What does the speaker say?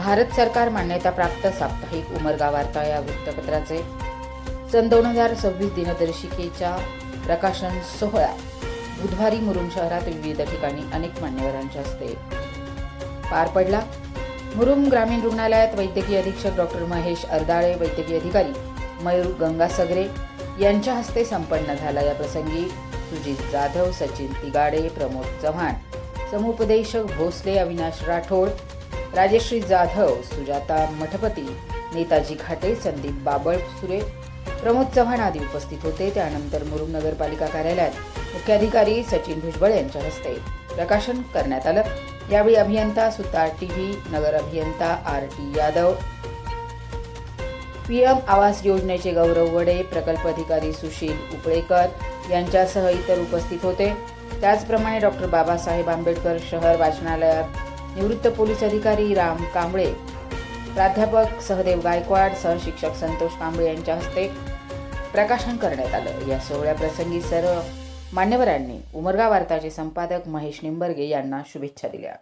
भारत सरकार मान्यताप्राप्त साप्ताहिक उमरगा वार्ता या वृत्तपत्राचे सन 2026 दिनदर्शिकेच्या प्रकाशन सोहळा बुधवारी मुरुम शहरात विविध ठिकाणी अनेक मान्यवरांच्या हस्ते पार पडला। मुरुम ग्रामीण रुग्णालयात वैद्यकीय अधीक्षक डॉक्टर महेश अर्दाळे, वैद्यकीय अधिकारी मयूर गंगासगरे यांच्या हस्ते संपन्न झाला। या प्रसंगी सुजित जाधव, सचिन तिगाडे, प्रमोद चव्हाण, समुपदेशक भोसले, अविनाश राठोड, राजेश्री जाधव, सुजाता मठपती, नेताजी घाटे, संदीप बाबळसुरे, प्रमोद चव्हाण आदी उपस्थित होते। त्यानंतर मुरुम नगरपालिका कार्यालयात मुख्याधिकारी सचिन भुजबळ यांच्या हस्ते प्रकाशन करण्यात आलं। यावेळी अभियंता सुतार टीव्ही, नगर अभियंता आर.टी. यादव, पीएम आवास योजनेचे गौरव वडे, प्रकल्प अधिकारी सुशील उपळेकर यांच्यासह इतर उपस्थित होते। त्याचप्रमाणे डॉक्टर बाबासाहेब आंबेडकर शहर वाचनालयात निवृत्त पोलीस अधिकारी राम कांबळे, प्राध्यापक सहदेव गायकवाड, सहशिक्षक संतोष कांबळे यांच्या हस्ते प्रकाशन करण्यात आलं। या सोहळ्याप्रसंगी सर्व मान्यवरांनी उमरगा वार्ताचे संपादक महेश निंबर्गे यांना शुभेच्छा दिल्या।